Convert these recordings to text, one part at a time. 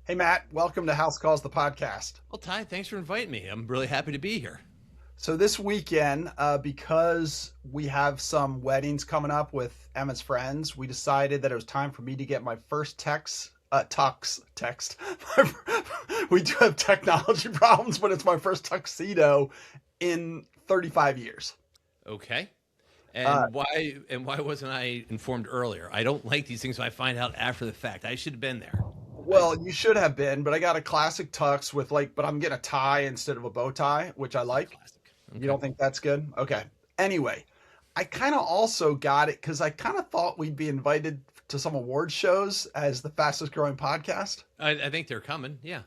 Hey, Matt, welcome to House Calls, the podcast. Well, Ty, thanks for inviting me. I'm really happy to be here. So, this weekend, because we have some weddings coming up with Emma's friends, we decided that it was time for me to get my first text. We do have technology problems, but it's my first tuxedo in 35 years. Okay. Uh, And why wasn't I informed earlier? I don't like these things when I find out after the fact. I should have been there. I well, you should have been, but I got a classic tux with but I'm getting a tie instead of a bow tie, which I like. classic. You Okay. don't think that's good? Okay. Anyway, I kind of also got it because I kind of thought we'd be invited to some award shows as the fastest growing podcast. I think they're coming. Yeah.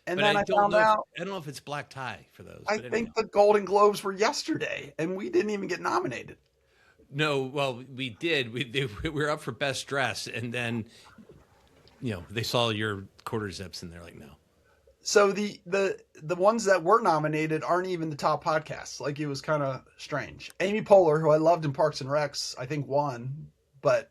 And But then I I don't found know if out I don't know if it's black tie for those, I but anyhow. think the Golden Globes were yesterday and we didn't even get nominated. No, well, we did. We were up for best dress, and then they saw your quarter zips and they're like, no. So the ones that were nominated aren't even the top podcasts. Like it was kind of strange. Amy Poehler, who I loved in Parks and Recs, I think won, but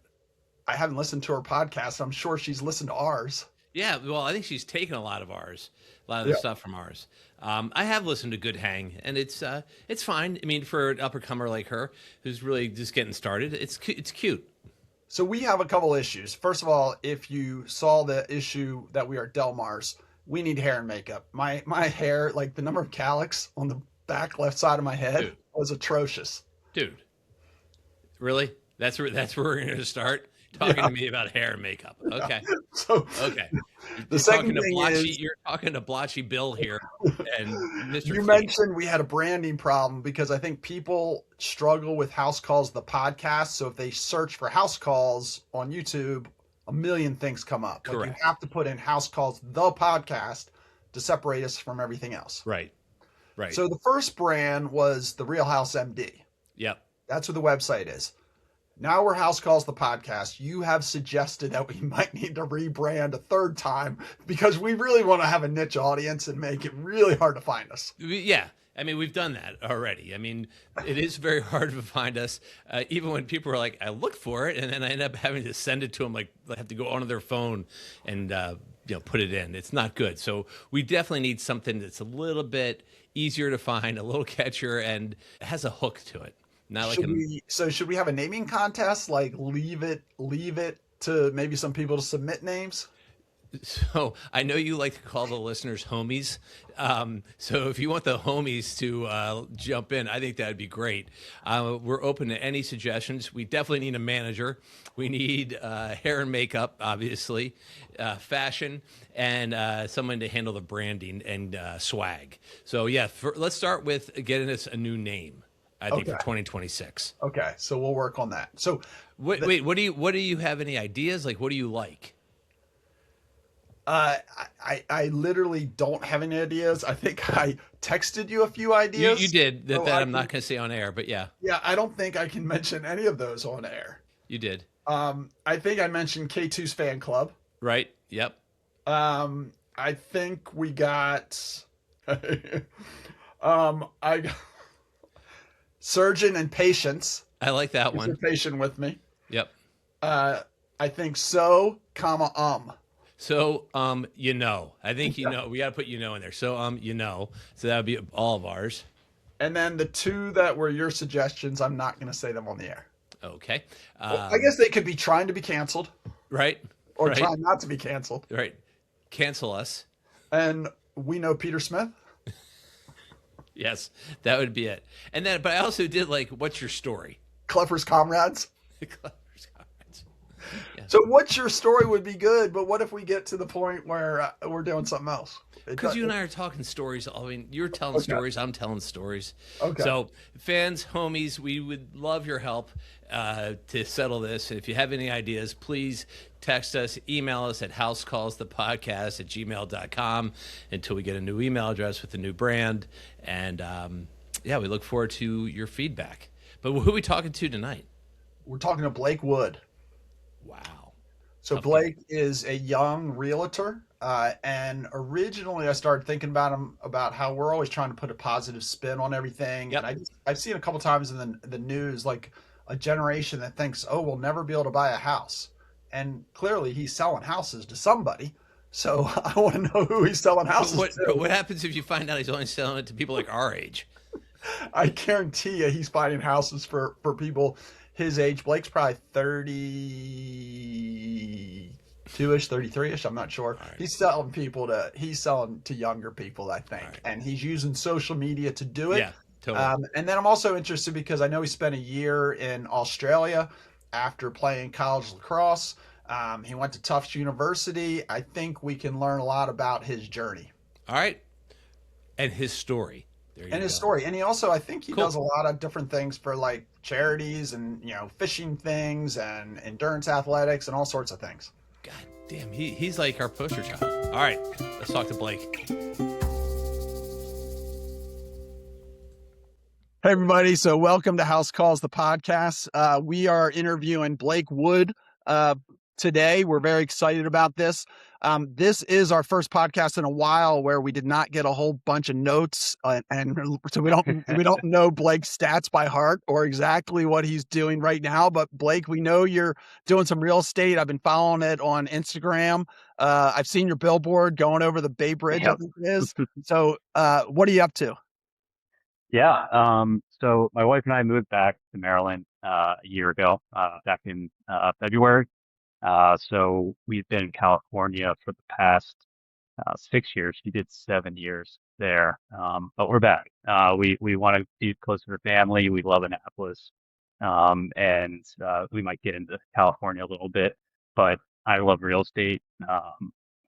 I haven't listened to her podcast. I'm sure she's listened to ours. Yeah, well, I think she's taken a lot of ours, a lot of the Yeah. stuff from ours. I have listened to Good Hang, and it's fine. I mean, for an upper comer like her, who's really just getting started, it's cute. So we have a couple issues. First of all, if you saw the issue that we are Del Mars, we need hair and makeup. My hair, like the number of calyx on the back left side of my head Dude, was atrocious. dude, really? That's where we're going to start talking Yeah. to me about hair and makeup. Okay, So okay. the You're talking second to thing blotchy. is You're talking to blotchy Bill here and Mister you Clean. mentioned we had a branding problem because I think people struggle with House Calls the podcast. So if they search for House Calls on YouTube, a million things come up. Like you Correct. have to put in House Calls the podcast to separate us from everything else. Right. Right. So the first brand was the Real House MD. Yep. That's what the website is. Now we're House Calls the podcast. You have suggested that we might need to rebrand a third time because we really want to have a niche audience and make it really hard to find us. Yeah. I mean, we've done that already. I mean, it is very hard to find us, even when people are like, I look for it, and then I end up having to send it to them, like, they have to go onto their phone and, put it in. It's not good. So we definitely need something that's a little bit easier to find, a little catchier, and has a hook to it. Not like Should we have a naming contest? Like leave it to maybe some people to submit names? So I know you like to call the listeners homies. So if you want the homies to jump in, I think that'd be great. We're open to any suggestions. We definitely need a manager. We need hair and makeup, obviously, fashion, and someone to handle the branding and swag. So yeah, let's start with getting us a new name. I think Okay. for 2026. Okay, so we'll work on that. So Wait, what do you have any ideas? Like, what do you like? uh, I literally don't have any ideas. I think I texted you a few ideas. You did that. So That I I'm can, not going to say on air, but yeah, yeah, I don't think I can mention any of those on air. you did. I think I mentioned K2's fan club. Right. Yep. I think we got I surgeon and patience. I like that If you're one. patient with me. Yep. I think so, comma, So, I think we got to put in there. So, so that would be all of ours. And then the two that were your suggestions, I'm not going to say them on the air. Okay. Well, I guess they could be trying to be canceled Right. or Right. trying not to be canceled. Right. Cancel us. And we know Peter Smith. Yes, that would be it. And then, but I also did like, what's your story? Clever's comrades. Clever's comments. So what's your story would be good, but what if we get to the point where we're doing something else? Because you and I are talking stories. I mean, you're telling Okay. stories. I'm telling stories. Okay. So, fans, homies, we would love your help to settle this. If you have any ideas, please text us, email us at housecallsthepodcast@gmail.com until we get a new email address with a new brand. And we look forward to your feedback. But who are we talking to tonight? We're talking to Blake Wood. Wow. So Tough Blake is a young realtor, and originally I started thinking about him about how we're always trying to put a positive spin on everything. Yep. And I've seen a couple times in the news like a generation that thinks, oh, we'll never be able to buy a house, and clearly he's selling houses to somebody. So I want to know who he's selling But houses what but to. what happens if you find out he's only selling it to people like our age? I guarantee you he's finding houses for people his age. Blake's probably 32-ish, 33-ish. I'm not sure. All right. He's selling to younger people, I All think. right. And he's using social media to do it. Yeah, totally. And then I'm also interested because I know he spent a year in Australia after playing college lacrosse. He went to Tufts University. I think we can learn a lot about his journey All right. And his story. There and you his go. story. And he also, I think he does Cool. a lot of different things for like charities and, fishing things and endurance athletics and all sorts of things. God damn, he's like our poster child. All right, let's talk to Blake. Hey, everybody. So, welcome to House Calls, the podcast. We are interviewing Blake Wood today. We're very excited about this. This is our first podcast in a while where we did not get a whole bunch of notes, and so we don't know Blake's stats by heart or exactly what he's doing right now. But Blake, we know you're doing some real estate. I've been following it on Instagram. I've seen your billboard going over the Bay Bridge, I Yep. think it is. So, what are you up to? Yeah. So my wife and I moved back to Maryland a year ago, back in February. So we've been in California for the past 6 years. She did 7 years there, but we're back. We want to be closer to family. We love Annapolis, and we might get into California a little bit. But I love real estate.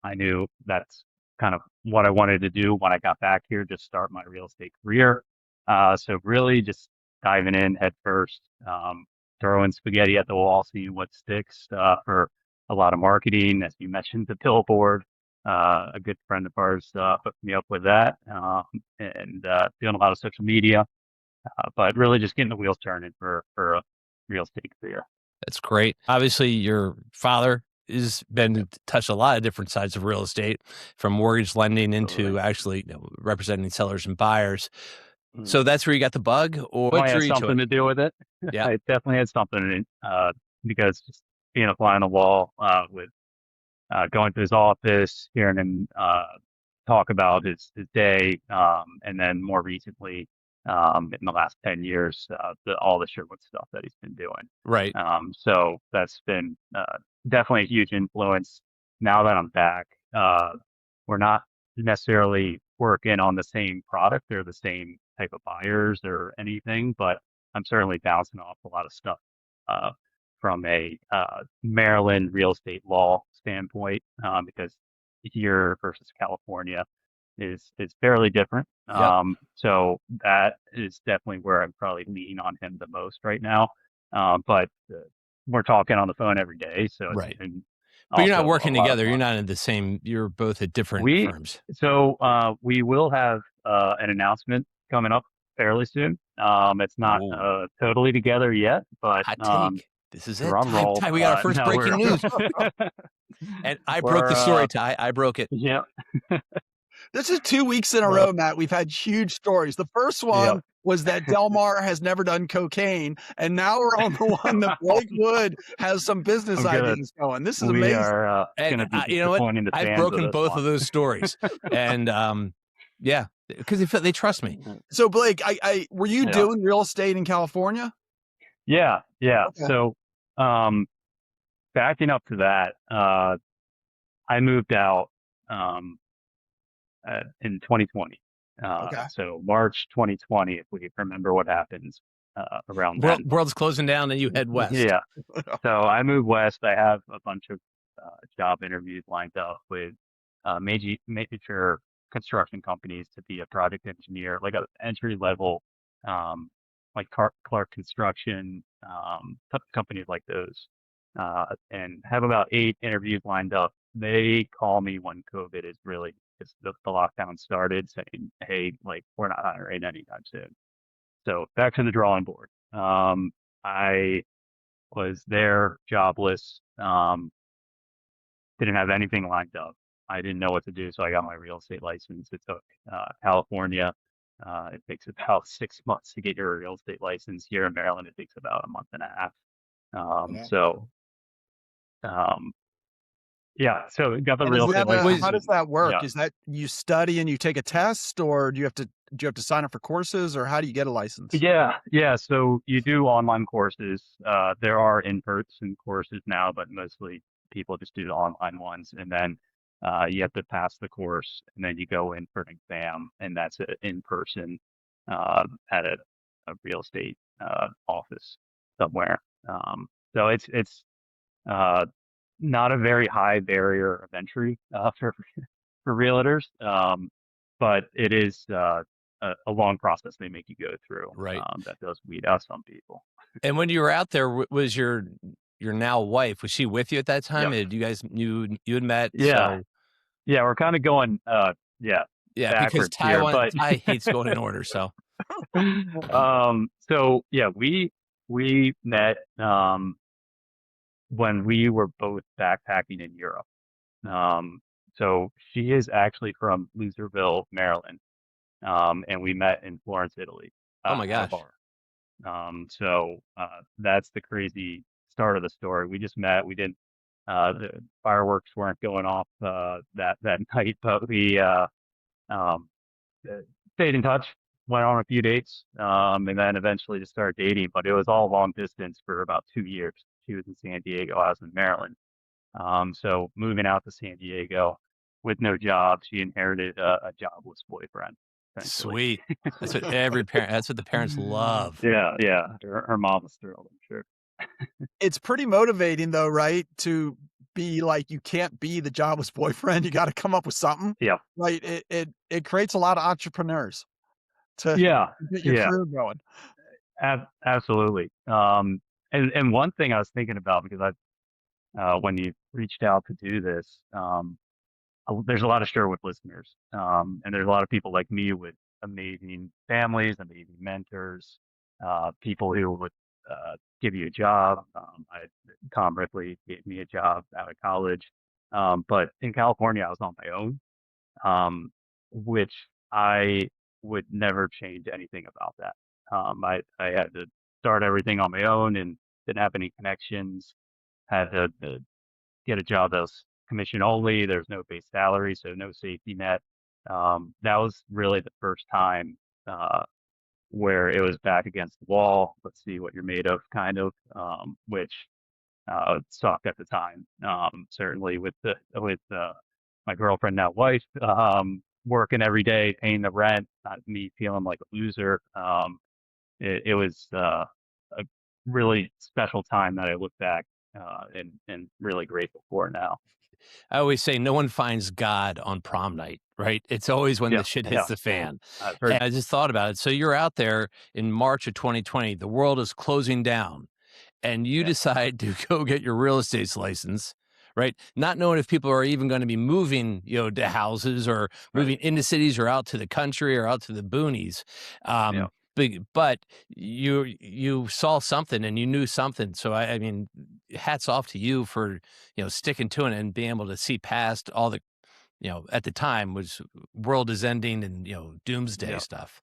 I knew that's kind of what I wanted to do when I got back here, just start my real estate career. So really just diving in head first, throwing spaghetti at the wall, seeing what sticks for a lot of marketing. As you mentioned, the billboard. A good friend of ours hooked me up with that, and doing a lot of social media, but really just getting the wheels turning for a real estate career. That's great. Obviously, your father has been touched a lot of different sides of real estate, from mortgage lending into Totally. actually representing sellers and buyers. Mm. So that's where you got the bug, or what Definitely drew had you to something it? to do with it. Yeah. It definitely had something in it, because just being a fly on the wall with going to his office, hearing him talk about his day, and then more recently, in the last 10 years, all the Sherwood stuff that he's been doing. Right. So that's been definitely a huge influence. Now that I'm back, we're not necessarily working on the same product or the same type of buyers or anything, but I'm certainly bouncing off a lot of stuff uh, from a Maryland real estate law standpoint, because here versus California is fairly different. Yep. So that is definitely where I'm probably leaning on him the most right now. But we're talking on the phone every day, so it's Right. been But you're not also a working lot of together. You're fun. not in the same. You're both at different We firms. we will have an announcement coming up fairly soon. It's not Whoa. totally together yet, but Hot take. This is it. drum roll. We got our first No, breaking we're news, and I broke the we're story. Ty, I broke it. yeah, This is 2 weeks in a well, row, Matt. We've had huge stories. The first yeah. one was that Delmar has never done cocaine, and now we're on the one that Blake Wood has some business I'm gonna ideas going. This is we amazing. are And gonna be you know what? disappointing the I've fans with broken this both one. of those stories, and yeah, because they trust me. So, Blake, I were you Yeah. doing real estate in California? Yeah. Okay. So, backing up to that, I moved out um, in 2020. Okay. So March 2020, if we remember what happened around then. World's closing down, and you head west. Yeah. So I moved west. I have a bunch of job interviews lined up with major construction companies to be a project engineer, like an entry level, like Clark Construction, companies like those, and have about 8 interviews lined up. They call me when COVID is really just the lockdown started, saying, "Hey, like we're not hiring anytime soon." So back to the drawing board. I was there jobless, didn't have anything lined up. I didn't know what to do, so I got my real estate license. It took California. It takes about 6 months to get your real estate license. Here in Maryland, it takes about a month and a half. Yeah. So um, Yeah. So got the And is real estate that license. how does that work? Yeah. Is that you study and you take a test, or do you have to sign up for courses, or how do you get a license? Yeah, yeah. So you do online courses. There are in-person courses now, but mostly people just do the online ones. And then you have to pass the course, and then you go in for an exam, and that's in person at a real estate office somewhere. So it's uh, not a very high barrier of entry for realtors, but it is a long process they make you go through Right. that does weed out some people. And when you were out there, was your now wife, was she with you at that time? Yep. Had you guys you had met? Yeah. So Yeah. We're kind of going, yeah, yeah, because backwards here, but Ty hates going in order. So so yeah, we met when we were both backpacking in Europe. Um, so she is actually from Loserville, Maryland. And we met in Florence, Italy, oh my at a gosh. bar. That's the crazy start of the story. We just met. We didn't. The fireworks weren't going off that night, but we um, uh, stayed in touch. Went on a few dates, and then eventually just started dating. But it was all long distance for about 2 years. She was in San Diego. I was in Maryland. So moving out to San Diego with no job, she inherited a jobless boyfriend, essentially. Sweet. That's what the parents love. Yeah, yeah. Her mom was thrilled, I'm sure. It's pretty motivating though, right? To be like, you can't be the jobless boyfriend. You got to come up with something, Yeah, right? It creates a lot of entrepreneurs to yeah, get your yeah. career going. Absolutely. And one thing I was thinking about because when you reached out to do this, there's a lot of Sherwood listeners, and there's a lot of people like me with amazing families, amazing mentors, people who would give you a job. Tom Ripley gave me a job out of college, but in California, I was on my own, um, which I would never change anything about that. I had to start everything on my own and didn't have any connections. Had to get a job that was commission only. There's no base salary, so no safety net. That was really the first time where it was back against the wall. Let's see what you're made of, kind of, which sucked at the time. Certainly with my girlfriend, now wife, working every day, paying the rent, not me feeling like a loser. It was a really special time that I look back and really grateful for now. I always say no one finds God on prom night, right? It's always when Yeah, the shit hits yeah. the fan. I've And heard. I just thought about it. So you're out there in March of 2020, the world is closing down, and you Yeah, decide to go get your real estate license, right? Not knowing if people are even going to be moving, to houses or right. moving into cities or out to the country or out to the boonies. Yeah, But you saw something and you knew something. So I mean, hats off to you for sticking to it and being able to see past all the at the time was world is ending and doomsday yeah, stuff.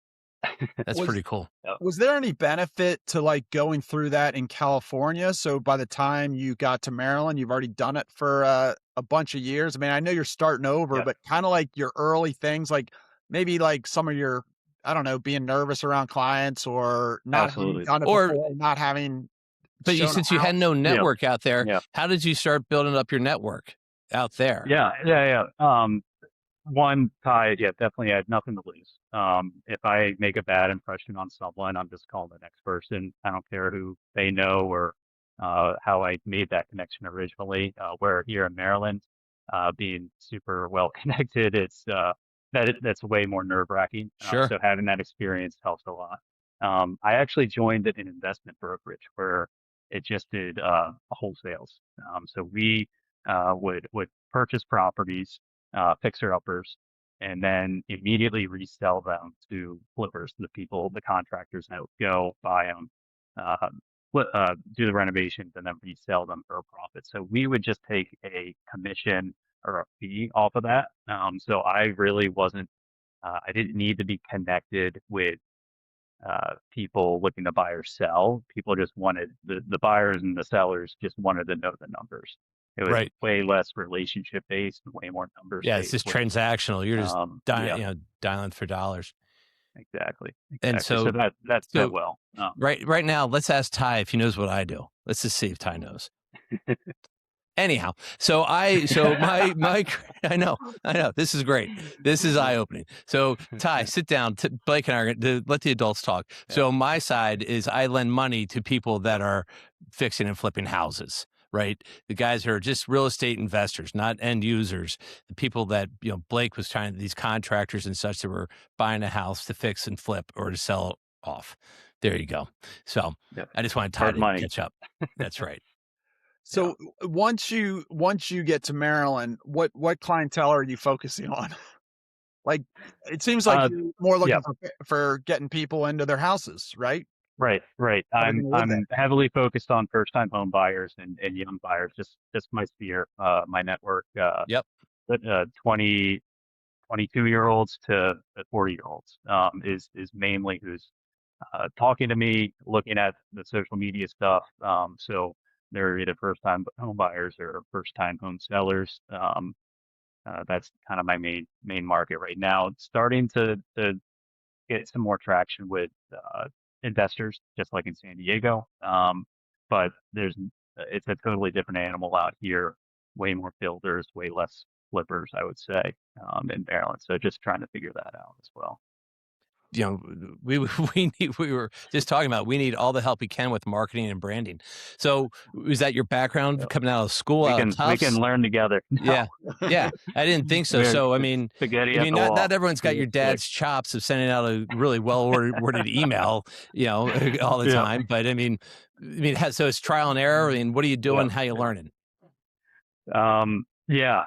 That's Was pretty cool. yeah, was there any benefit to like going through that in California? So by the time you got to Maryland, you've already done it for a bunch of years. I mean, I know you're starting over, yeah. but kind of like your early things, like maybe like some of your, I don't know, being nervous around clients or not having Absolutely. done it Or before, not having but shown since a you had house. no Yeah, network out there, yeah, how did you start building up your network out there? yeah, yeah, yeah. One, Ty, yeah, definitely I had nothing to lose. If I make a bad impression on someone, I'm just calling the next person. I don't care who they know or how I made that connection originally. Where here in Maryland, being super well connected, that's way more nerve-wracking. Sure. So having that experience helps a lot. I actually joined an investment brokerage where it just did wholesales. So we would purchase properties, fixer uppers, and then immediately resell them to flippers, the people, the contractors that would go buy them, uh, do the renovations, and then resell them for a profit. So we would just take a commission or a fee off of that. So I really wasn't, I didn't need to be connected with people looking to buy or sell. People just wanted the buyers and the sellers just wanted to know the numbers. It was Right. way less relationship based and way more numbers Yeah, it's based. just transactional. You're just Yeah, dialing for dollars. exactly, And exactly. So that's went so well. right now, let's ask Ty if he knows what I do. Let's just see if Ty knows. Anyhow, so my I know this is great. This is eye opening. So Ty, sit down. Blake and I are going to let the adults talk. So my side is I lend money to people that are fixing and flipping houses. Right, the guys who are just real estate investors, not end users. The people that Blake was trying, these contractors and such that were buying a house to fix and flip or to sell off. There you go. So Yep. I just want Ty Hard to money. catch up. That's right. So once you get to Maryland, what clientele are you focusing on? Like, it seems like you're more Yeah. looking for getting people into their houses, right? Right, right. How they're I'm gonna live there. I'm heavily focused on first time home buyers and young buyers, just my sphere, my network, Yep. 20, 22-year-olds to 40-year-olds, is mainly who's talking to me, looking at the social media stuff. So they're either first time home buyers or first time home sellers. That's kind of my main market right now. It's starting to get some more traction with investors, just like in San Diego. But it's a totally different animal out here. Way more builders, way less flippers, I would say, in Maryland. So just trying to figure that out as well. We we were just talking about we need all the help we can with marketing and branding. So is that your background Yep. coming out of school, We out of can Tufts? learn together. Yeah. Yeah. I didn't think so. We're So spaghetti at the wall. not everyone's got your Pretty sick. dad's chops of sending out a really well worded email, all the Yeah. time. But so it's trial and error. I mean, what are you doing? Yeah. How you learning? Yeah.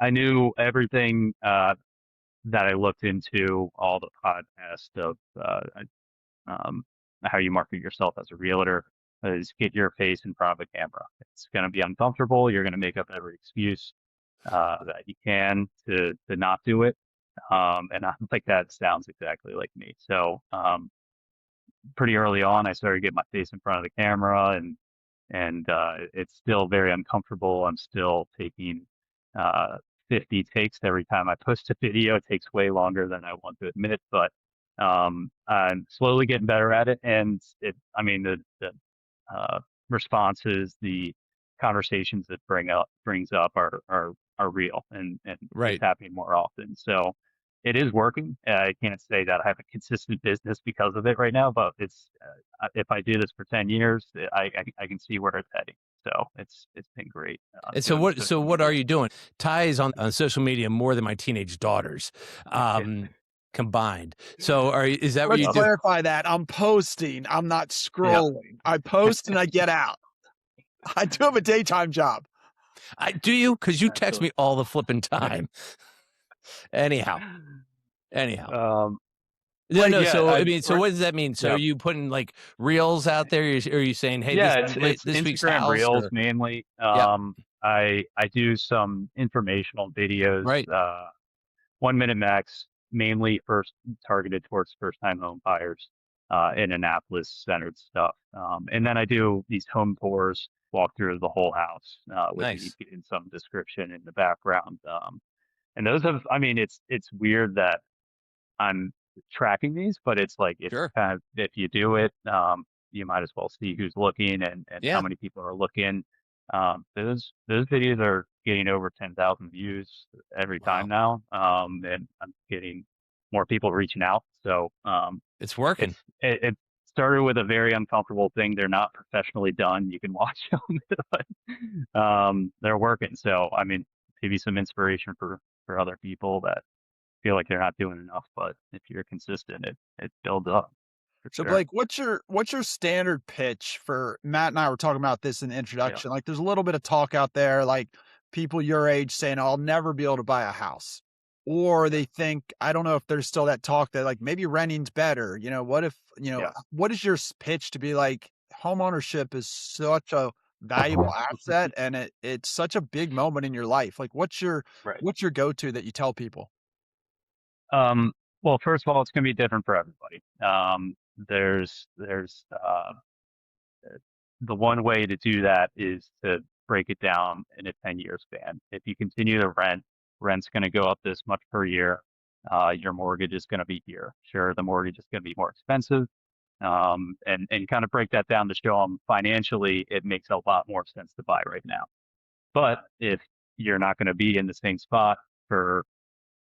I knew everything that I looked into, all the podcasts of um, how you market yourself as a realtor, is get your face in front of a camera. It's going to be uncomfortable. You're going to make up every excuse that you can to not do it. And I think that sounds exactly like me. So pretty early on, I started getting my face in front of the camera, and it's still very uncomfortable. I'm still taking uh, 50 takes every time I post a video. It takes way longer than I want to admit, but I'm slowly getting better at it. And the responses, the conversations that brings up are real and Right. it's happening more often. So it is working. I can't say that I have a consistent business because of it right now, but it's if I do this for 10 years, I can see where it's heading. So it's been great. And Doing the so social what are media. you doing? Ty is on social media more than my teenage daughters, combined. So is that what Let's you do? clarify that. I'm posting. I'm not Yeah. scrolling. I post and I get out. I do have a daytime job. Do you? Because you text Absolutely. me all the flipping time. Anyhow. No, Like, no. yeah, So so what does that mean? So yeah. are you putting like reels out there? Or are you saying, hey, Yeah, this it's week's Instagram house? Reels Or, mainly. yep. I do some informational videos, Right. 1 minute max, mainly targeted towards first time home buyers, in Annapolis centered stuff. And then I do these home tours, walk through the whole house, with Nice. me in some description in the background. And those it's weird that I'm tracking these, but it's like it's Sure. kind of if you do it, you might as well see who's looking and how Yeah. many people are looking. Those videos are getting over 10,000 views every Wow. time now, and I'm getting more people reaching out. So It's working. it started with a very uncomfortable thing. They're not professionally done. You can watch them, but they're working. So maybe some inspiration for other people that feel like they're not doing enough, but if you're consistent, it builds up for So sure. Blake, what's your standard pitch for Matt and I were talking about this in the Yeah. introduction. Like there's a little bit of talk out there, like people your age saying, "Oh, I'll never be able to buy a house." Or they think, I don't know if there's still that talk that like maybe renting's better. What if, Yeah. what is your pitch to be like homeownership is such a valuable asset and it's such a big moment in your life. Like Right. what's your go-to that you tell people? Well, first of all, it's going to be different for everybody. There's the one way to do that is to break it down in a 10-year span. If you continue to rent, rent's going to go up this much per year. Your mortgage is going to be here. Sure, the mortgage is going to be more expensive. And kind of break that down to show them financially, it makes a lot more sense to buy right now. But if you're not going to be in the same spot for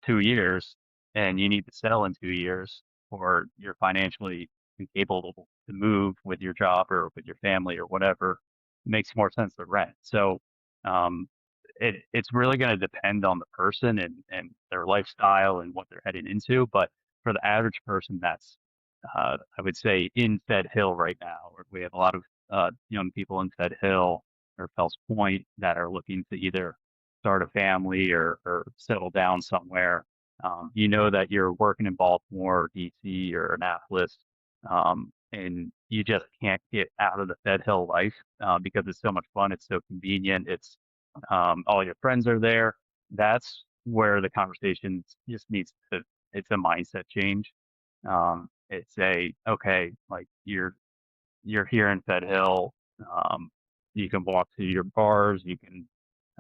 2 years and you need to sell in 2 years, or you're financially able to move with your job or with your family or whatever, it makes more sense to rent. So um, it's really going to depend on the person and their lifestyle and what they're heading into. But for the average person, that's I would say in Fed Hill right now, we have a lot of young people in Fed Hill or Fells Point that are looking to either start a family or settle down somewhere. You know that you're working in Baltimore, DC, or Annapolis, and you just can't get out of the Fed Hill life because it's so much fun. It's so convenient. It's all your friends are there. That's where the conversation just needs to. It's a mindset change. It's okay, like you're here in Fed Hill. Um, you can walk to your bars. You can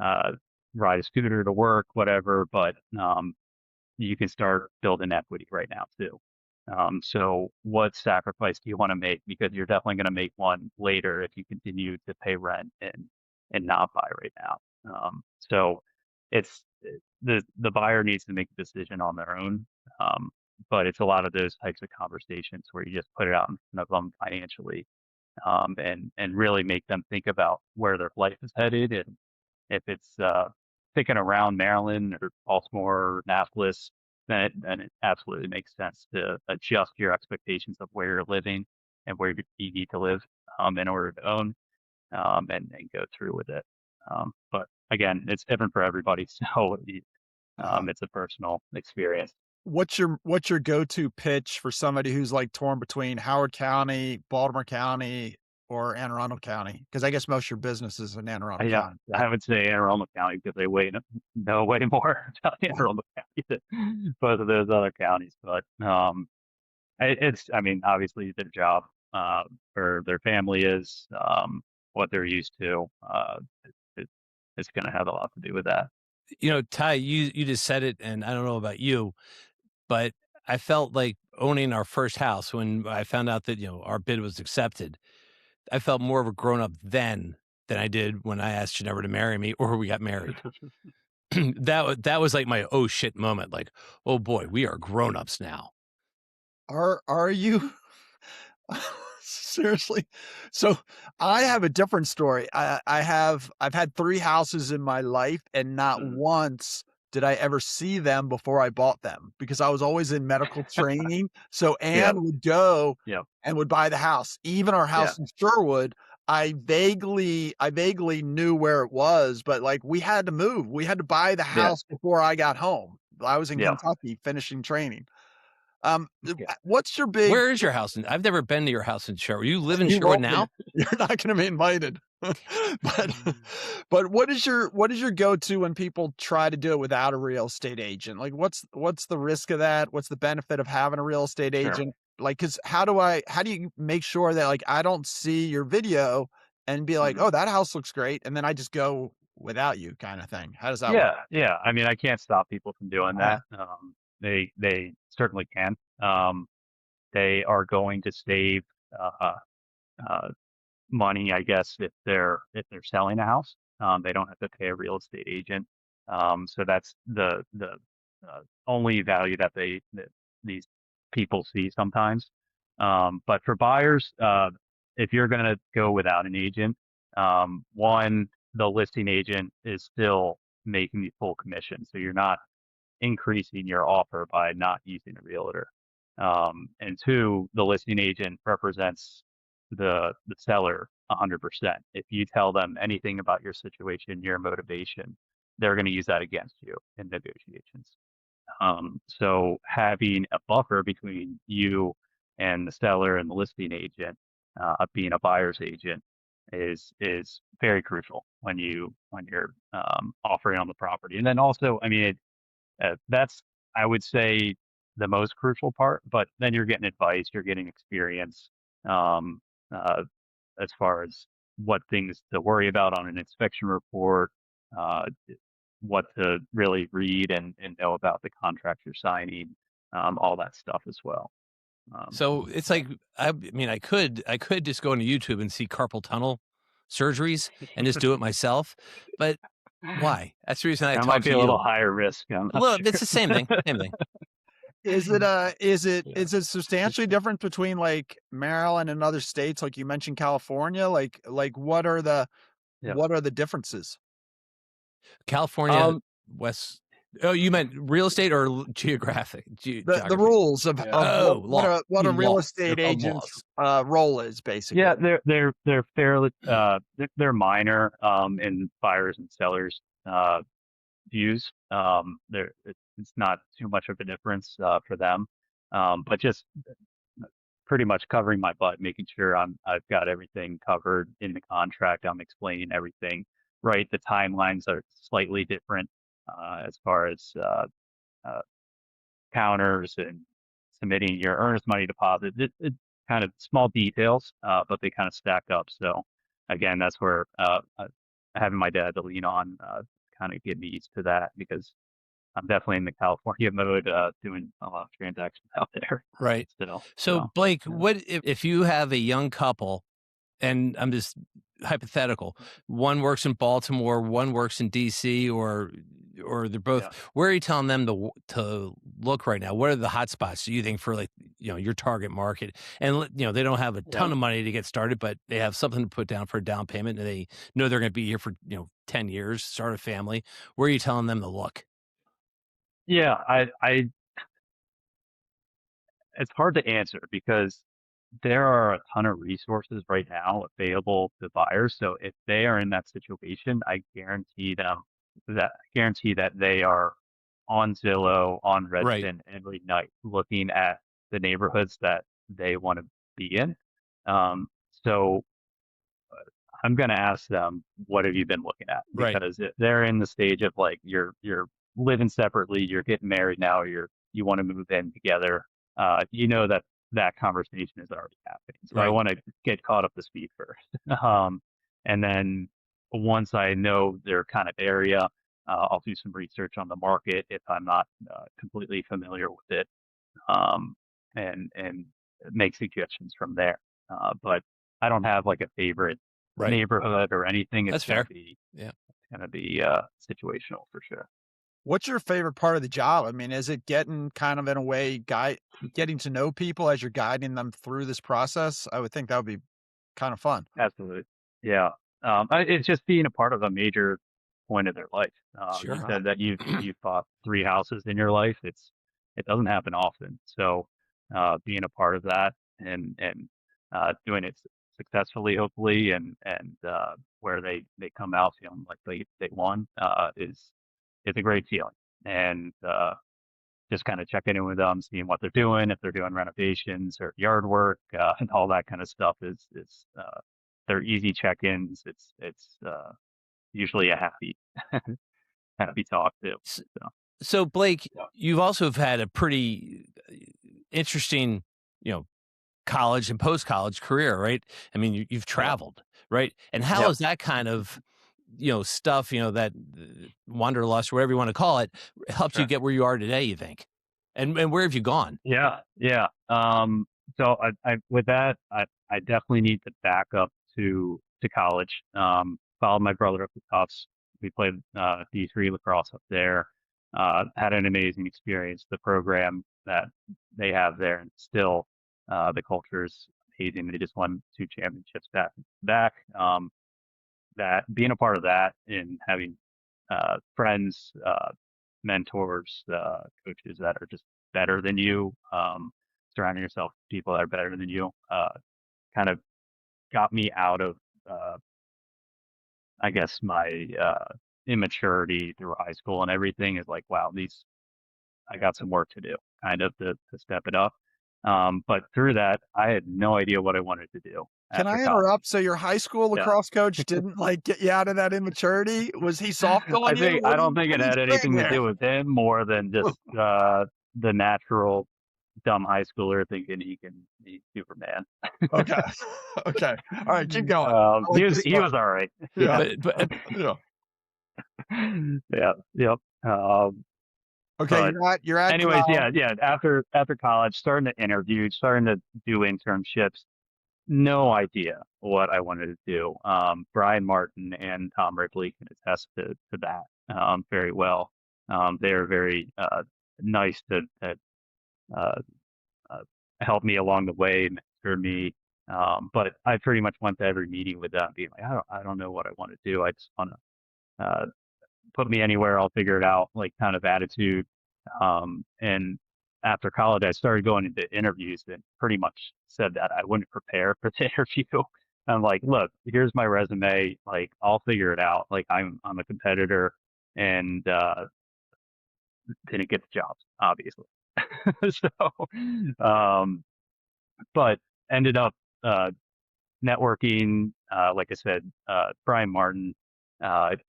uh, ride a scooter to work, whatever. But you can start building equity right now too. So what sacrifice do you want to make? Because you're definitely going to make one later if you continue to pay rent and not buy right now. So it's the buyer needs to make a decision on their own. Um, but it's a lot of those types of conversations where you just put it out in front of them financially, and really make them think about where their life is headed. And if it's thinking around Maryland or Baltimore or Annapolis, then it absolutely makes sense to adjust your expectations of where you're living and where you need to live in order to own, and go through with it. But again, it's different for everybody, so Uh-huh. it's a personal experience. What's your go-to pitch for somebody who's like torn between Howard County, Baltimore County, or Anne Arundel County? Because I guess most of your business is in Anne Arundel Yeah, County. I would say Anne Arundel County because they know way more about Anne Arundel County than both of those other counties. But I mean, obviously their job or their family is what they're used to. It, it's going to have a lot to do with that. Ty, you just said it, and I don't know about you, but I felt like owning our first house when I found out that our bid was accepted. I felt more of a grown up then than I did when I asked Ginevra to marry me or we got married. That was like my oh shit moment. Like, oh boy, we are grown ups now. Are you seriously? So I have a different story. I've had 3 houses in my life, and not Mm. once did I ever see them before I bought them because I was always in medical training. So Yeah, Anne would go yeah, and would buy the house. Even our yeah, house in Sherwood, I vaguely knew where it was, but like we had to move. We had to buy the yeah, house before I got home. I was in yeah, Kentucky finishing training. yeah. What's your big Where is your house? I've never been to your house in Sherwood. You live in You Sherwood won't be. now? You're not gonna be invited. But but what is your go-to when people try to do it without a real estate agent? Like, what's the risk of that? What's the benefit of having a real estate Sure. agent? Like, 'cause how do you make sure that, like, I don't see your video and be like, Mhm. "Oh, that house looks great," and then I just go without you kinda thing? How does that work? Yeah, yeah. I mean, I can't stop people from doing Uh-huh. that. They certainly can. They are going to save uh, uh, money, I guess, if they're selling a house. They don't have to pay a real estate agent. So that's the only value that these people see sometimes. But for buyers, if you're going to go without an agent, one, the listing agent is still making the full commission, so you're not increasing your offer by not using a realtor. And two, the listing agent represents the seller 100%. If you tell them anything about your situation, your motivation, they're going to use that against you in negotiations. So having a buffer between you and the seller and the listing agent, being a buyer's agent, is very crucial when you're offering on the property. And then also, I mean, that's, I would say, the most crucial part. But then you're getting advice, you're getting experience, um, uh, as far as what things to worry about on an inspection report, uh, what to really read and know about the contract you're signing, all that stuff as well. So it's like, I mean, I could just go into YouTube and see carpal tunnel surgeries and just do it myself, but why? That's the reason I That might talked be to a little you. higher risk. I'm not Well, sure. it's the same thing. Same thing. Is it Yeah. is it substantially different between like Maryland and other states? Like you mentioned California, like Yeah. what are the differences? California, Um, West. Oh, you meant real estate or geographic The geography? rules yeah. of Oh, law. what You a mean real laws? They're estate called agent's laws. role is Yeah, basically. they're fairly they're minor in buyers and sellers views. It's not too much of a difference for them, but just pretty much covering my butt, making sure I've got everything covered in the contract. I'm explaining everything right. The timelines are slightly different as far as uh, counters and submitting your earnest money deposit. It kind of small details, but they kind of stack up. So again, that's where having my dad to lean on kind of get me used to that because I'm definitely in the California mode, doing a lot of transactions out there Right. still. So, So Blake, yeah, what if you have a young couple, and I'm just hypothetical, one works in Baltimore, one works in DC, or they're both, yeah, where are you telling them to look right now? What are the hot spots do you think for, like, your target market? And they don't have a yeah. ton of money to get started, but they have something to put down for a down payment, and they know they're going to be here for 10 years, start a family. Where are you telling them to look? Yeah, it's hard to answer because there are a ton of resources right now available to buyers. So if they are in that situation, I guarantee that they are on Zillow, on Right. Redfin every night looking at the neighborhoods that they want to be in. So I'm going to ask them, what have you been looking at? Right. Because if they're in the stage of like you're living separately, you're getting married now, or you want to move in together, that that conversation is already happening. So I Right. want to get caught up to speed first. And then once I know their kind of area, I'll do some research on the market if I'm not completely familiar with it, um, and make suggestions from there. But I don't have like a favorite Right. neighborhood or anything. That's fair. Yeah. It's gonna be situational for sure. What's your favorite part of the job? I mean, is it getting kind of in a way getting to know people as you're guiding them through this process? I would think that would be kind of fun. Absolutely. Yeah. It's just being a part of a major point of their life. You Sure. said that you've bought 3 houses in your life. It doesn't happen often. So being a part of that and doing it successfully, hopefully, and where they come out feeling like they won is a great feeling. And just kind of checking in with them, seeing what they're doing, if they're doing renovations or yard work, and all that kind of stuff is they're easy check-ins. It's usually a happy talk too. S- So So, Blake, yeah, you've also have had a pretty interesting, you know, college and post-college career, right? I mean, you've yeah, traveled, right? And how yep, is that kind of, stuff, that wanderlust, whatever you want to call it, helped you sure. get where you are today, you think? And where have you gone? Yeah, yeah. So I with that, I definitely need to back up to college. Followed my brother up to Tufts. We played D3 lacrosse up there. Had an amazing experience. The program that they have there, and still the culture is amazing. They just won 2 championships back to back. That being a part of that and having friends, mentors, coaches that are just better than you, surrounding yourself with people that are better than you, kind of got me out of, uh, I guess, my immaturity through high school and everything. Is like, wow, I got some work to do, kind of to step it up. But through that, I had no idea what I wanted to do Can after I college. interrupt? So your high school Yeah. lacrosse coach didn't like get you out of that immaturity? Was he soft on you? I don't think What it are you had saying anything to there? do with him more than just the natural dumb high schooler thinking he's Superman. Okay. Okay. All right, keep going. I like this He story. was all right. Yeah. But Yeah. Yeah, yep. Okay, But you're at anyways, Cal. yeah. After college, starting to interview, starting to do internships. No idea what I wanted to do. Bryan Martin and Tom Ripley can attest to that very well. They are very nice to uh, uh, help me along the way, mentor me. But I pretty much went to every meeting with them, being like, I don't know what I want to do. I just want to put me anywhere, I'll figure it out, like kind of attitude. And after college, I started going into interviews and pretty much said that I wouldn't prepare for the interview. I'm like, look, here's my resume. Like, I'll figure it out. Like, I'm a competitor, and didn't get the jobs, obviously. So, but ended up networking. Like I said, Bryan Martin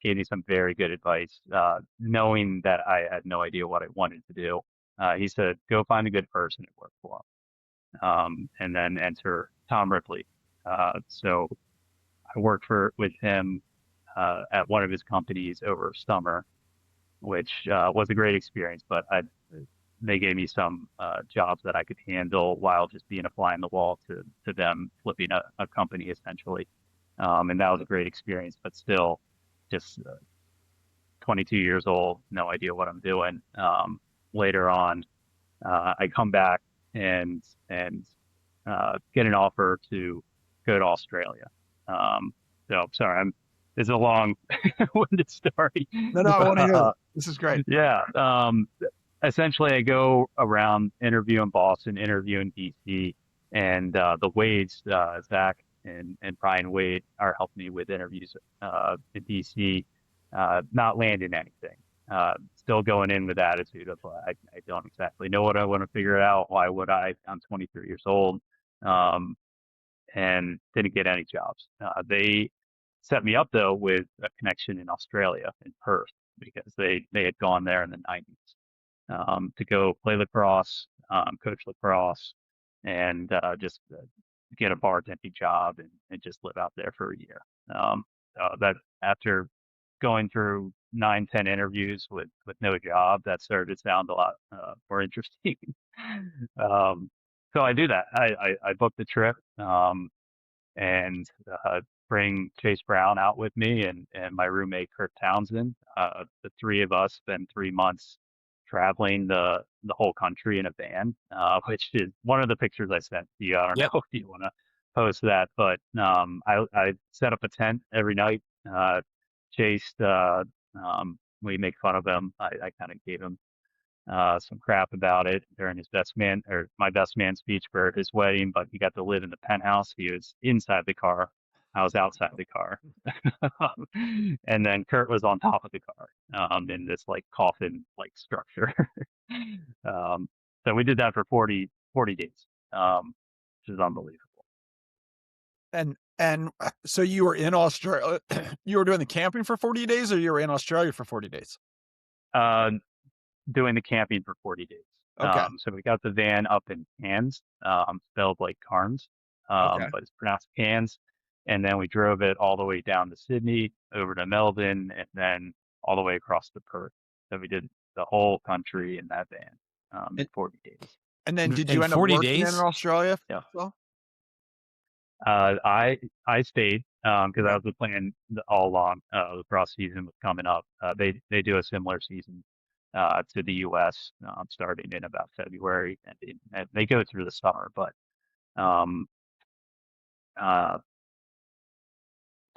gave me some very good advice, knowing that I had no idea what I wanted to do. He said, go find a good person to work for him, and then enter Tom Ripley. So I worked with him at one of his companies over summer, which was a great experience, but they gave me some jobs that I could handle while just being a fly on the wall to them flipping a company essentially. And that was a great experience, but still just 22 years old, no idea what I'm doing. Later on, I come back and get an offer to go to Australia. So sorry, this is a long-winded story. No, I want to hear this. This is great. Yeah. Essentially, I go around interviewing Boston, interviewing DC, and the Wades, Zach and Brian Wade, are helping me with interviews in DC, not landing anything. Still going in with attitude of I don't exactly know what I want to figure it out. Why would I? I'm 23 years old, and didn't get any jobs. They set me up though with a connection in Australia, in Perth, because they had gone there in the 90s to go play lacrosse, coach lacrosse, and just get a bartending job and just live out there for a year. That after going through 9, 10 interviews with no job, that started to sound a lot more interesting. So I do that. I booked the trip and bring Chase Brown out with me and my roommate Kurt Townsend. The three of us spend 3 months traveling the whole country in a van, which is one of the pictures I sent to you. I don't Yep. know if you want to post that, but I set up a tent every night. Chase, we make fun of him. I kind of gave him some crap about it during my best man speech for his wedding, but he got to live in the penthouse. He was inside the car. I was outside the car. And then Kurt was on top of the car, in this like coffin like structure. So we did that for 40 days, which is unbelievable. And so you were in Australia. You were doing the camping for 40 days, or you were in Australia for 40 days? Doing the camping for 40 days. Okay. So we got the van up in Cairns, spelled like Carnes, Okay. but it's pronounced Cairns. And then we drove it all the way down to Sydney, over to Melbourne, and then all the way across to Perth. So we did the whole country in that van, in 40 days. And then did In you end up 40 working in days? Australia? Yeah. Well, I stayed because Okay. that was the plan all along. The lacrosse season was coming up. They do a similar season to the U.S. Starting in about February, and they go through the summer. But um, uh,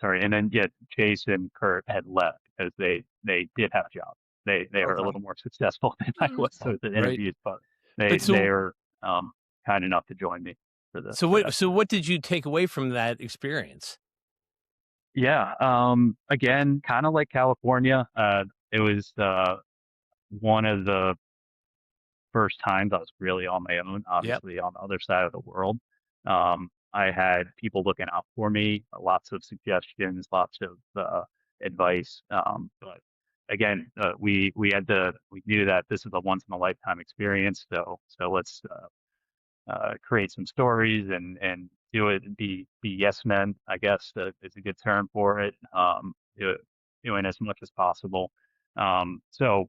sorry, and then Chase and Kurt had left because they did have jobs. They were a Okay. little more successful than I was with the Right. interviews, but they But so were kind enough to join me for the so for what that so trip. what did you take away from that experience? Yeah. Again, kind of like California. It was one of the first times I was really on my own, Yep. obviously on the other side of the world. I had people looking out for me, lots of suggestions, lots of advice. But again, we knew that this is a once in a lifetime experience. So let's create some stories and do it. Be yes men, I guess is a good term for it. Doing as much as possible. So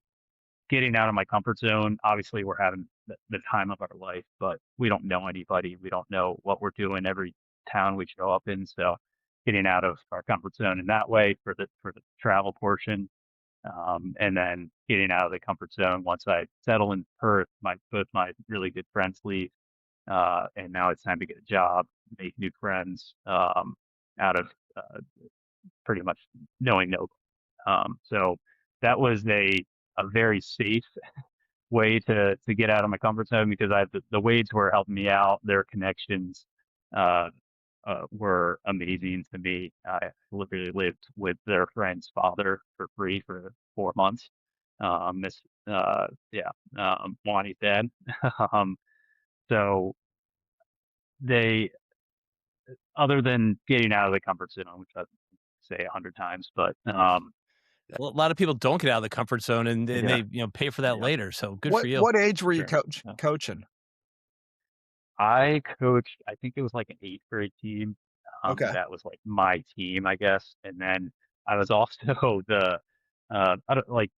getting out of my comfort zone. Obviously, we're having the time of our life, but we don't know anybody. We don't know what we're doing every town we show up in. So getting out of our comfort zone in that way for the travel portion. And then getting out of the comfort zone once I settle in Perth, both my really good friends leave, and now it's time to get a job, make new friends, out of pretty much knowing nobody. So that was a very safe way to get out of my comfort zone, because I have the Wades were helping me out. Their connections uh, were amazing to me. I literally lived with their friend's father for free for 4 months. Miss, yeah, Wani's dad. um, so they, other than getting out of the comfort zone, which I say 100 times, but A lot of people don't get out of the comfort zone, and yeah, they pay for that yeah, later. So good for you. What age were you sure. Yeah. coaching? I coached, I think it was like an 8th grade team. Okay. That was like my team, I guess. And then I was also the, I don't like,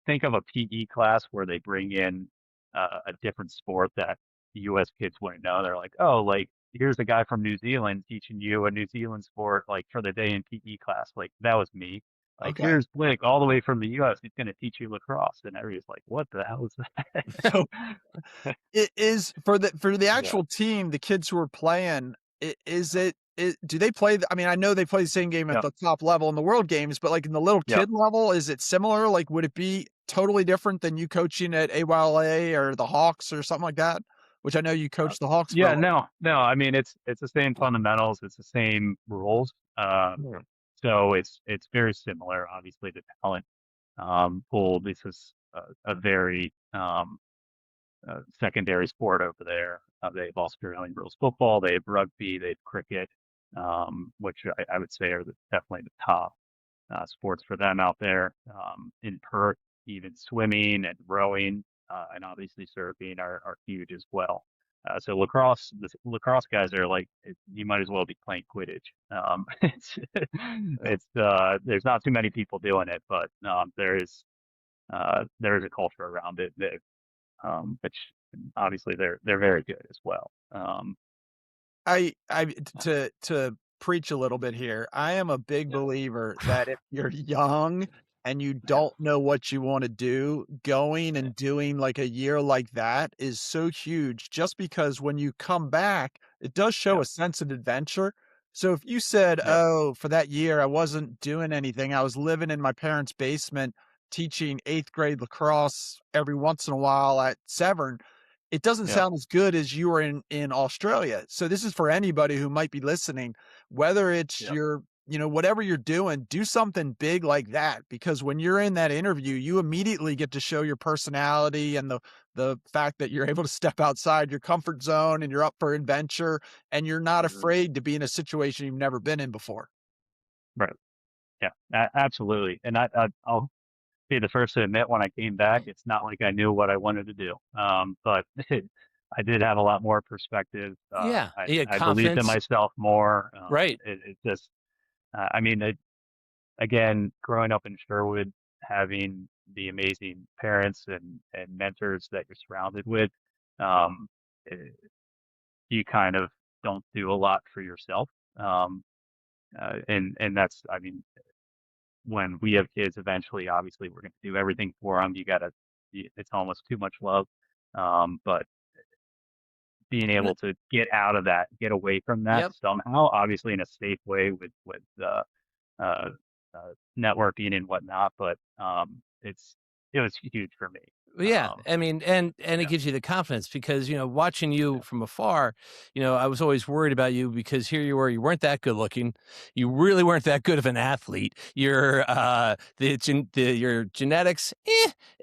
think of a PE class where they bring in a different sport that US kids wouldn't know. They're like, oh, like, here's a guy from New Zealand teaching you a New Zealand sport, like for the day in PE class. Like, that was me. Like, Okay. here's Blake all the way from the US. He's going to teach you lacrosse. And everybody's like, what the hell is that? So it is for the Yeah. actual team, the kids who are playing, is it, do they play, I mean, I know they play the same game at Yeah. the top level in the world games, but like in the little Yeah. kid level, is it similar? Like, would it be totally different than you coaching at AYLA or the Hawks or something like that? Which I know you coached the Hawks for a Yeah, while. no. I mean, it's the same fundamentals. It's the same rules. Yeah. So it's very similar. Obviously, the talent pool. This is a very secondary sport over there. They have Australian rules football. They have rugby. They have cricket, which I would say are definitely the top sports for them out there. In Perth, even swimming and rowing, and obviously surfing are huge as well. So the lacrosse guys are like, you might as well be playing Quidditch. There's not too many people doing it, but there is a culture around it that, which obviously they're very good as well. I to preach a little bit here. I am a big Yeah, believer that if you're young and you don't know what you want to do, going yeah, and doing like a year like that is so huge, just because when you come back, it does show yeah, a sense of adventure. So if you said, yeah, "Oh, for that year I wasn't doing anything. I was living in my parents' basement teaching 8th grade lacrosse every once in a while at Severn," it doesn't yeah, sound as good as you were in Australia. So this is for anybody who might be listening, whether it's yeah. your, whatever you're doing, do something big like that, because when you're in that interview, you immediately get to show your personality and the fact that you're able to step outside your comfort zone and you're up for adventure and you're not Mhm. afraid to be in a situation you've never been in before. Right. Yeah, absolutely. And I'll be the first to admit, when I came back, it's not like I knew what I wanted to do. But I did have a lot more perspective. Yeah, yeah, I believed in confidence. myself more. Right. It just, I mean, again, growing up in Sherwood, having the amazing parents and mentors that you're surrounded with, um, eh, you kind of don't do a lot for yourself. Um, and that's, I mean, when we have kids, eventually, obviously, we're going to do everything for them. It's almost too much love. But being N- able to get out of that, get away from that Yep. somehow, obviously in a safe way with uh, networking and whatnot. But it was huge for me. Well, yeah, Um, I mean, and it yeah, gives you the confidence because, watching you yeah, from afar, I was always worried about you because here you were, you weren't that good looking. You really weren't that good of an athlete. Your genetics,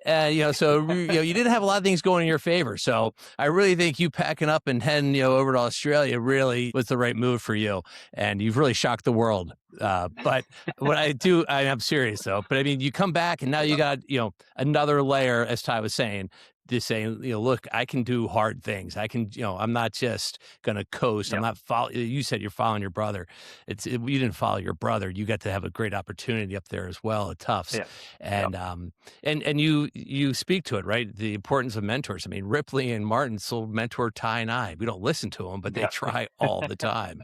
So you didn't have a lot of things going in your favor. So I really think you packing up and heading, over to Australia really was the right move for you, and you've really shocked the world. But what I'm serious though. But I mean, you come back and now you got another layer, as Ty was saying. Just saying, look, I can do hard things. I can, I'm not just going to coast. Yep. I'm not you said you're following your brother. You didn't follow your brother. You got to have a great opportunity up there as well at Tufts. Yeah. And, and you speak to it, right? The importance of mentors. I mean, Ripley and Martin still mentor Ty and I. We don't listen to them, but they try all the time.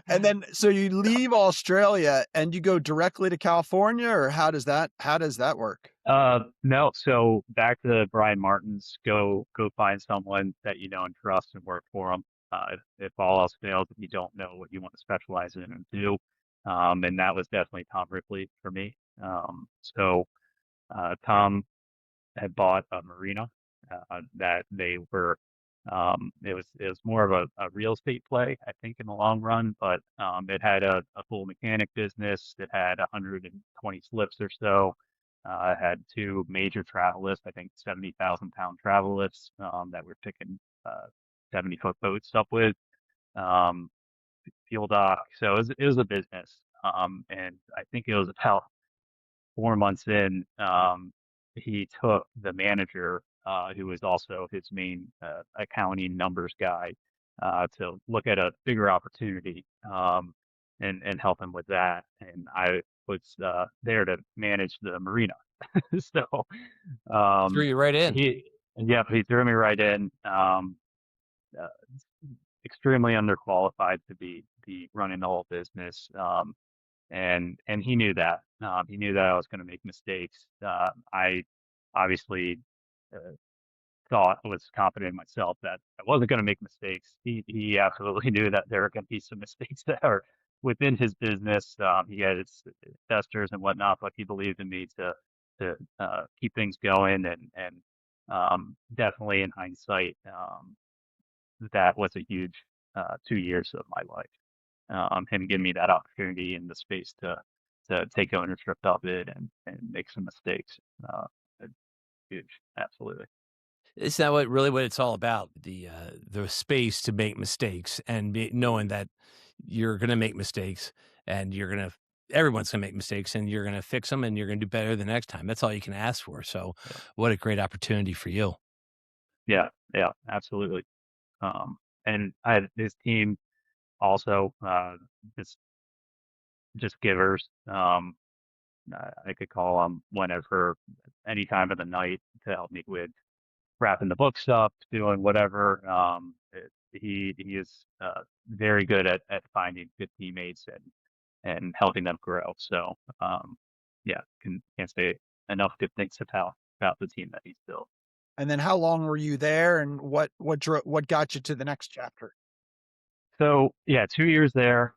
And then, so you leave Australia and you go directly to California, or how does that work? No. So back to Bryan Martin's, go find someone that you know and trust and work for them. If all else fails, if you don't know what you want to specialize in and do, and that was definitely Tom Ripley for me. Tom had bought a marina that they were. It was more of a real estate play, I think, in the long run, but it had a full mechanic business. It had 120 slips or so. It had two major travel lifts, I think 70,000-pound travel lifts that we're picking 70-foot boats up with. Um, Fuel dock. So it was a business. And I think it was about 4 months in, he took the manager, who was also his main accounting numbers guy, to look at a bigger opportunity, and help him with that. And I was there to manage the marina. So Threw you right in. he threw me right in. Uh, Extremely underqualified to be running the whole business. And he knew that. He knew that I was going to make mistakes. I obviously was confident in myself that I wasn't going to make mistakes. He absolutely knew that there were going to be some mistakes that are within his business. He had his investors and whatnot, but he believed in me to keep things going. And definitely in hindsight, that was a huge 2 years of my life. Him giving me that opportunity and the space to take ownership of it and make some mistakes. It's huge, absolutely. Isn't that what it's all about? The space to make mistakes and knowing that you're going to make mistakes and everyone's going to make mistakes and you're going to fix them and you're going to do better the next time. That's all you can ask for. So what a great opportunity for you. Yeah, absolutely. And I had this team also, just givers. I could call them whenever, any time of the night, to help me with wrapping the books up, doing whatever. He is very good at finding good teammates and helping them grow. So can't say enough good things about the team that he's built. And then how long were you there, and what got you to the next chapter? So 2 years there.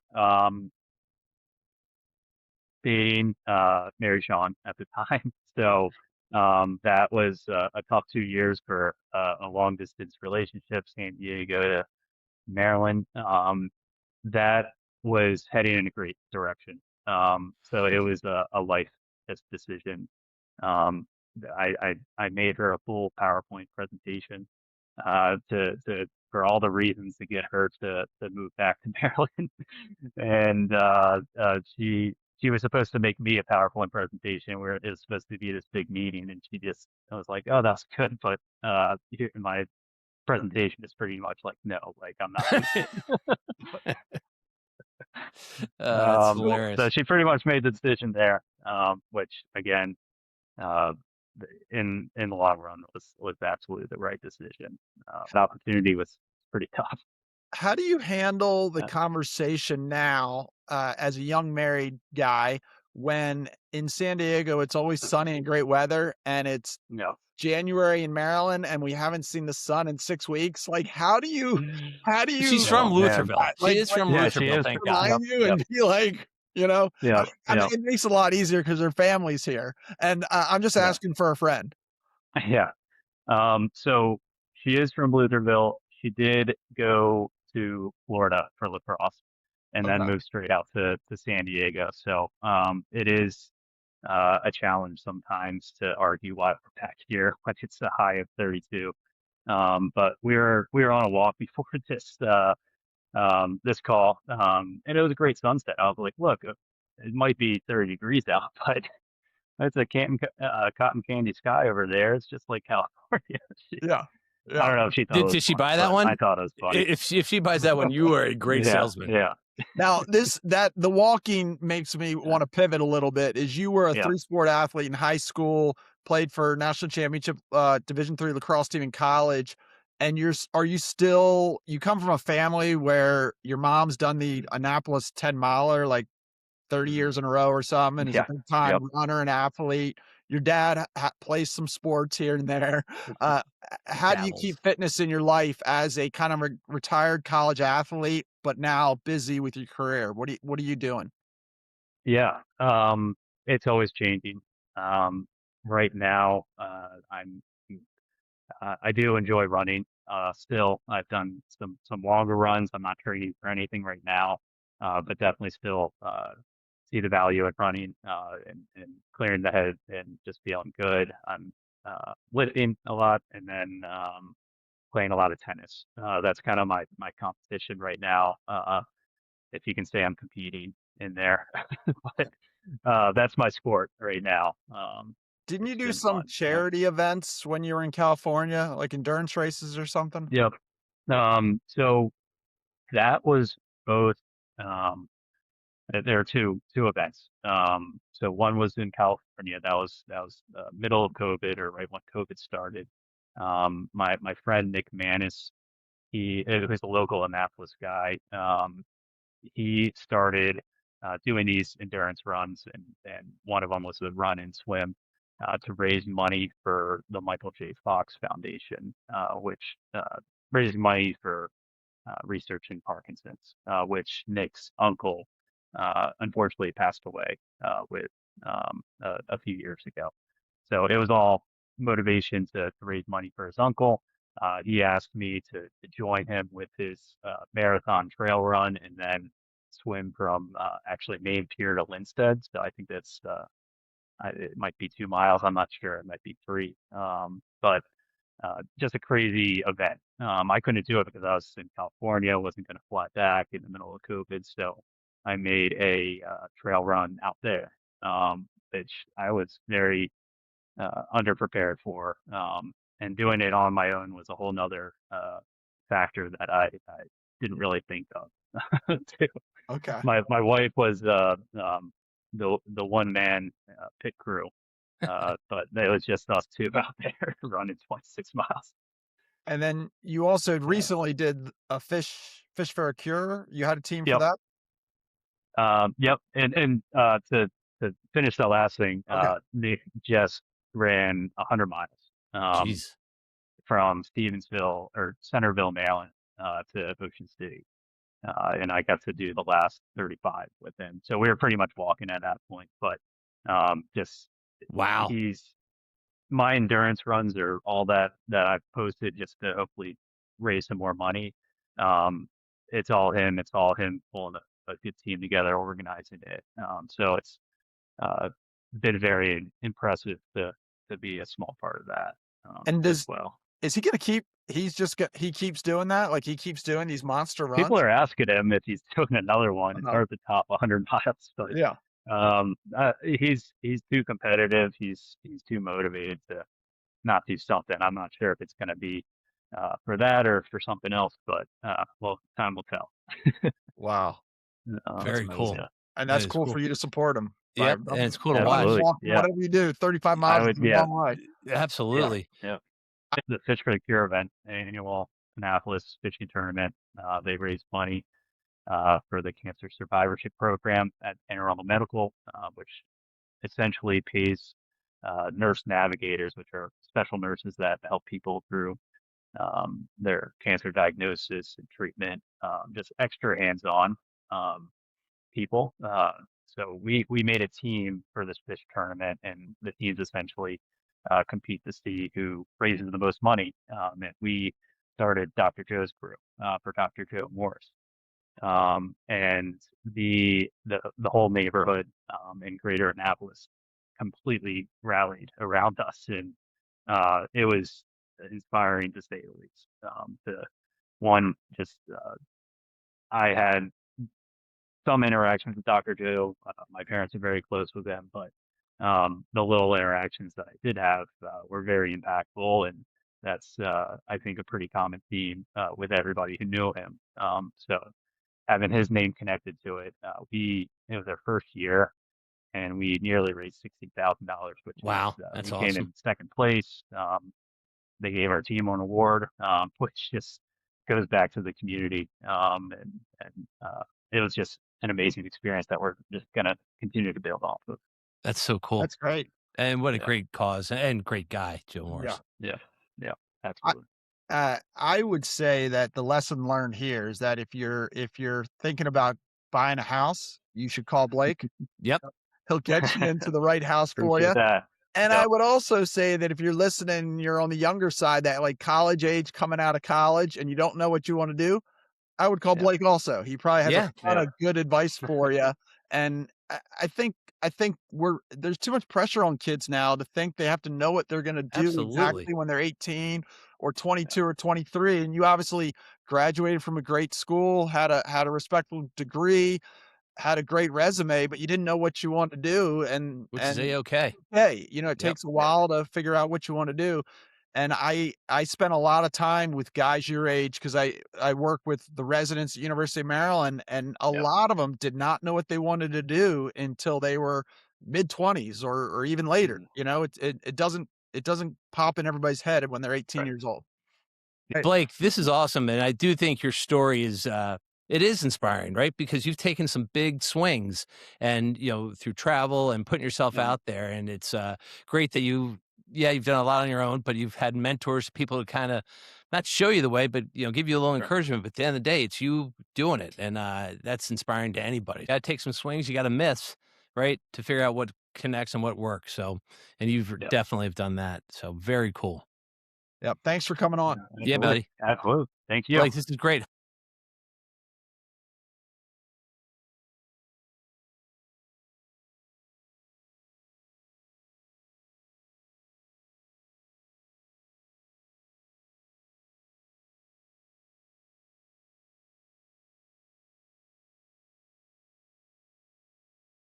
Dating Mary Sean at the time. So that was a tough 2 years for a long distance relationship, San Diego to Maryland. That was heading in a great direction. So it was a life decision. I made her a full PowerPoint presentation to for all the reasons to get her to move back to Maryland. And she was supposed to make me a PowerPoint presentation where it was supposed to be this big meeting, and I was like, oh, that's good, but my presentation is pretty much like, no, like I'm not doing it. That's hilarious. So she pretty much made the decision there, which again, in the long run was absolutely the right decision. The opportunity was pretty tough. How do you handle the conversation now, as a young married guy, when in San Diego it's always sunny and great weather, and it's January in Maryland and we haven't seen the sun in 6 weeks? Like, how do you She's from Lutherville. She is from Lutherville, thank God. remind you and be like, I mean, it makes it a lot easier because her family's here, and I'm just asking for a friend. Yeah. So she is from Lutherville. She did go to Florida for lacrosse and then moved straight out to San Diego. So it is a challenge sometimes to argue why we're back here when it's a high of 32. But we were on a walk before this call, and it was a great sunset. I was like, look, it might be 30 degrees out, but it's a cotton candy sky over there. It's just like California. Yeah. I Yeah. don't know if she thought it Did was did she funny, buy that but I one? thought it was funny. If she buys that one, you are a great Yeah, salesman. yeah, Now, the walking makes me want to pivot a little bit. Is you were a yeah. 3-sport athlete in high school, played for national championship Division III lacrosse team in college, and are you still you come from a family where your mom's done the Annapolis 10 miler like 30 years in a row or something, and is a Yeah. big time Yep. runner and athlete. Your dad plays some sports here and there. Uh, how do you Dabbles. keep fitness in your life as a kind of retired college athlete, but now busy with your career? What are you doing? Yeah. It's always changing. Um, right now, I do enjoy running. Still, I've done some longer runs. I'm not training for anything right now, but definitely still see the value in running and clearing the head and just feeling good. I'm lifting a lot and then playing a lot of tennis. That's kind of my competition right now. If you can say I'm competing in there, but that's my sport right now. Didn't you It's do been some fun. Yeah. charity events when you were in California, like endurance races or something? Yep. So that was both. Um, there are two events. So one was in California. That was middle of COVID or right when COVID started. My friend Nick Manis, he's a local Annapolis guy. He started doing these endurance runs, and one of them was a run and swim to raise money for the Michael J. Fox Foundation, which raises money for research in Parkinson's, which Nick's uncle unfortunately passed away with a few years ago. So it was all motivation to raise money for his uncle. He asked me to join him with his marathon trail run and then swim from actually Main Pier to Linstead. So I think it might be 2 miles. I'm not sure. It might be three. But just a crazy event. I couldn't do it because I was in California, wasn't going to fly back in the middle of COVID. So I made a trail run out there, which I was very underprepared for. And doing it on my own was a whole nother factor that I didn't really think of. too. Okay. My wife was the one man pit crew, but it was just us two out there running 26 miles. And then you also Yeah. recently did a fish for a cure. You had a team for Yep. that? Yep. And to finish that last thing, Okay. Nick just ran 100 miles. Jeez. From Stevensville or Centerville, Maryland, to Ocean City. And I got to do the last 35 with him. So we were pretty much walking at that point, but just Wow. he's my endurance runs are all that I've posted just to hopefully raise some more money. Um, it's all him. It's all him pulling a good team together, organizing it. So it's uh, been very impressive to be a small part of that And as well. is he gonna keep he keeps doing that? Like, he keeps doing these monster People runs? are asking him if he's doing another one. It's Uh-huh. hard to top 100 miles, but Yeah. he's too competitive. He's too motivated to not do something. I'm not sure if it's going to be for that or for something else, but well, time will tell. Wow. That's Very amazing. cool. Yeah, And That that's is cool cool. for you to support him. Yep, and it's cool to Running, watch. absolutely. walking, Yeah, whatever you do, 35 I miles is would. a Yeah, long way. yeah, Absolutely. yeah. The Fish for the Cure event, annual Annapolis fishing tournament. They raised money for the cancer survivorship program at Anne Arundel Medical, which essentially pays nurse navigators, which are special nurses that help people through their cancer diagnosis and treatment, just extra hands-on um, people. So we made a team for this fish tournament, and the teams essentially compete to see who raises the most money. And we started Dr. Joe's Brew for Dr. Joe Morris. And the whole neighborhood in Greater Annapolis completely rallied around us, and it was inspiring to say the least. The one just I had some interactions with Dr. Joe. My parents are very close with them, but the little interactions that I did have were very impactful, and that's I think a pretty common theme with everybody who knew him. So having his name connected to it, it was our first year, and we nearly raised $60,000, which is Wow, that's we came awesome. in second place. They gave our team an award, which just goes back to the community, and it was just an amazing experience that we're just gonna continue to build off of. That's so cool. That's great. And what a Yeah, great cause and great guy, Joe Yeah. Morris. yeah, yeah, I absolutely. I would say that the lesson learned here is that if you're thinking about buying a house, you should call Blake. Yep. He'll get you into the right house for Appreciate you. that. And I Yep, would also say that if you're listening, you're on the younger side, that like college age, coming out of college, and you don't know what you want to do, I would call yeah, Blake also. He probably has a Yeah, ton yeah, of good advice for you. And I think there's too much pressure on kids now to think they have to know what they're going to do absolutely. exactly when they're 18 or yeah, 22 or 23. And you obviously graduated from a great school, had a respectable degree, had a great resume, but you didn't know what you want to do. And Which is A-okay. hey, it Yep. takes a yeah, while to figure out what you want to do. And I spent a lot of time with guys your age because I work with the residents at University of Maryland, and a yep, lot of them did not know what they wanted to do until they were mid 20s or even later. mhm, It doesn't pop in everybody's head when they're 18 right, years old. Right. Blake, this is awesome, and I do think your story is it is inspiring, right? Because you've taken some big swings, and through travel and putting yourself mhm, out there, and it's great that you've done a lot on your own, but you've had mentors, people to kind of not show you the way, but give you a little right, encouragement. But at the end of the day, it's you doing it, and that's inspiring to anybody. You got to take some swings, you got to miss, right, to figure out what connects and what works. So, and you've yeah, definitely have done that. So very cool. Yep. Thanks for coming on. yeah, Yeah, absolutely, buddy. absolutely. Thank you. Blake, this is great.